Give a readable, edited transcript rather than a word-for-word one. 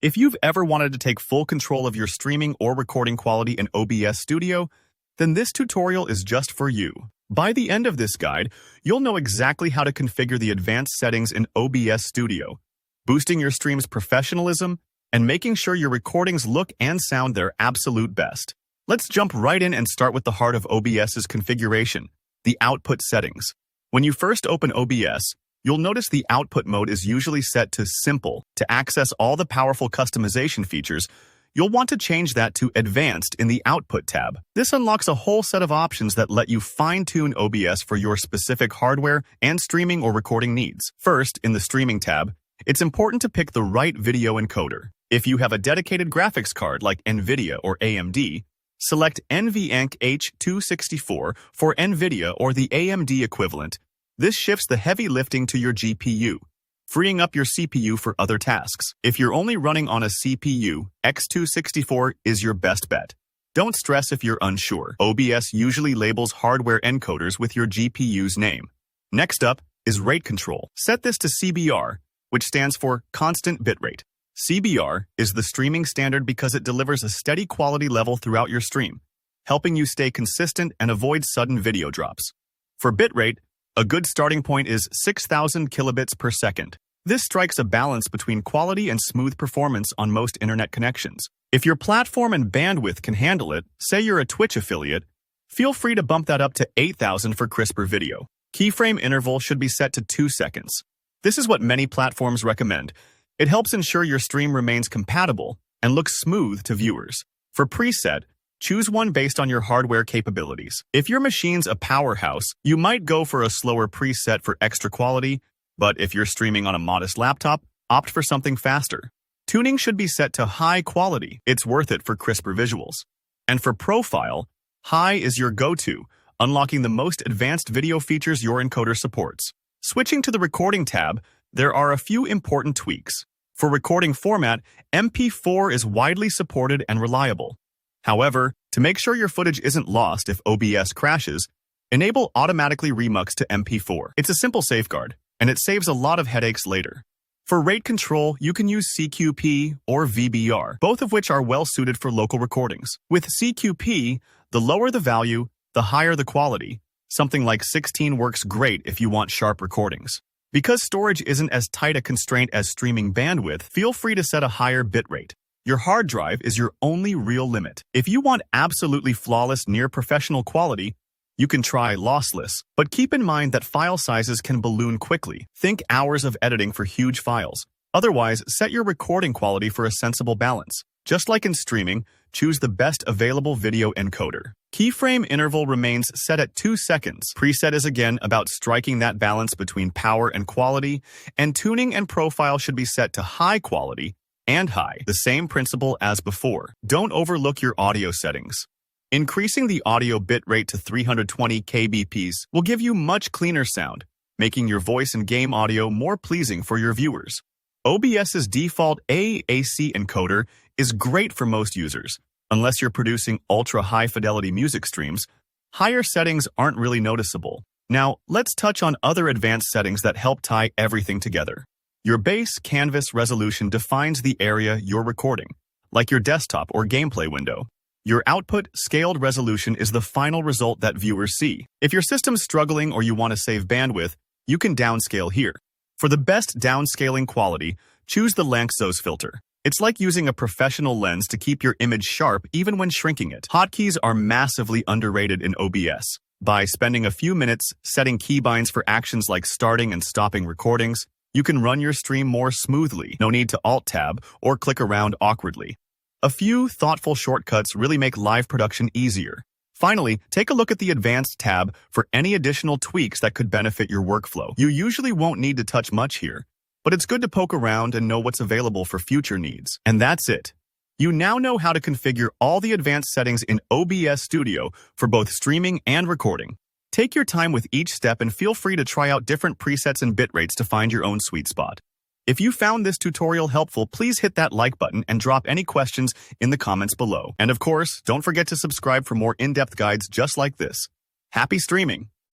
If you've ever wanted to take full control of your streaming or recording quality in OBS Studio, then this tutorial is just for you. By the end of this guide, you'll know exactly how to configure the advanced settings in OBS Studio, boosting your stream's professionalism and making sure your recordings look and sound their absolute best. Let's jump right in and start with the heart of OBS's configuration, the output settings. When you first open OBS, you'll notice the output mode is usually set to Simple. To access all the powerful customization features, you'll want to change that to Advanced in the Output tab. This unlocks a whole set of options that let you fine-tune OBS for your specific hardware and streaming or recording needs. First, in the Streaming tab, it's important to pick the right video encoder. If you have a dedicated graphics card like NVIDIA or AMD, select NVENC H264 for NVIDIA or the AMD equivalent. This shifts the heavy lifting to your GPU, freeing up your CPU for other tasks. If you're only running on a CPU, X264 is your best bet. Don't stress if you're unsure. OBS usually labels hardware encoders with your GPU's name. Next up is rate control. Set this to CBR, which stands for constant bitrate. CBR is the streaming standard because it delivers a steady quality level throughout your stream, helping you stay consistent and avoid sudden video drops. For bitrate, a good starting point is 6,000 kilobits per second. This strikes a balance between quality and smooth performance on most internet connections. If your platform and bandwidth can handle it, say you're a Twitch affiliate, feel free to bump that up to 8,000 for crisper video. Keyframe interval should be set to 2 seconds. This is what many platforms recommend. It helps ensure your stream remains compatible and looks smooth to viewers. For preset, choose one based on your hardware capabilities. If your machine's a powerhouse, you might go for a slower preset for extra quality, but if you're streaming on a modest laptop, opt for something faster. Tuning should be set to high quality. It's worth it for crisper visuals. And for profile, high is your go-to, unlocking the most advanced video features your encoder supports. Switching to the recording tab, there are a few important tweaks. For recording format, MP4 is widely supported and reliable. However, to make sure your footage isn't lost if OBS crashes, enable automatically remux to MP4. It's a simple safeguard, and it saves a lot of headaches later. For rate control, you can use CQP or VBR, both of which are well suited for local recordings. With CQP, the lower the value, the higher the quality. Something like 16 works great if you want sharp recordings. Because storage isn't as tight a constraint as streaming bandwidth, feel free to set a higher bitrate. Your hard drive is your only real limit. If you want absolutely flawless near-professional quality, you can try lossless. But keep in mind that file sizes can balloon quickly. Think hours of editing for huge files. Otherwise, set your recording quality for a sensible balance. Just like in streaming, choose the best available video encoder. Keyframe interval remains set at 2 seconds. Preset is again about striking that balance between power and quality, and tuning and profile should be set to high quality and high, the same principle as before. Don't overlook your audio settings. Increasing the audio bitrate to 320 kbps will give you much cleaner sound, making your voice and game audio more pleasing for your viewers. OBS's default AAC encoder is great for most users. Unless you're producing ultra-high fidelity music streams, higher settings aren't really noticeable. Now, let's touch on other advanced settings that help tie everything together. Your base canvas resolution defines the area you're recording, like your desktop or gameplay window. Your output scaled resolution is the final result that viewers see. If your system's struggling or you want to save bandwidth, you can downscale here. For the best downscaling quality, choose the Lanczos filter. It's like using a professional lens to keep your image sharp even when shrinking it. Hotkeys are massively underrated in OBS. By spending a few minutes setting keybinds for actions like starting and stopping recordings, you can run your stream more smoothly. No need to Alt-Tab or click around awkwardly. A few thoughtful shortcuts really make live production easier. Finally, take a look at the Advanced tab for any additional tweaks that could benefit your workflow. You usually won't need to touch much here, but it's good to poke around and know what's available for future needs. And that's it. You now know how to configure all the advanced settings in OBS Studio for both streaming and recording. Take your time with each step and feel free to try out different presets and bitrates to find your own sweet spot. If you found this tutorial helpful, please hit that like button and drop any questions in the comments below. And of course, don't forget to subscribe for more in-depth guides just like this. Happy streaming!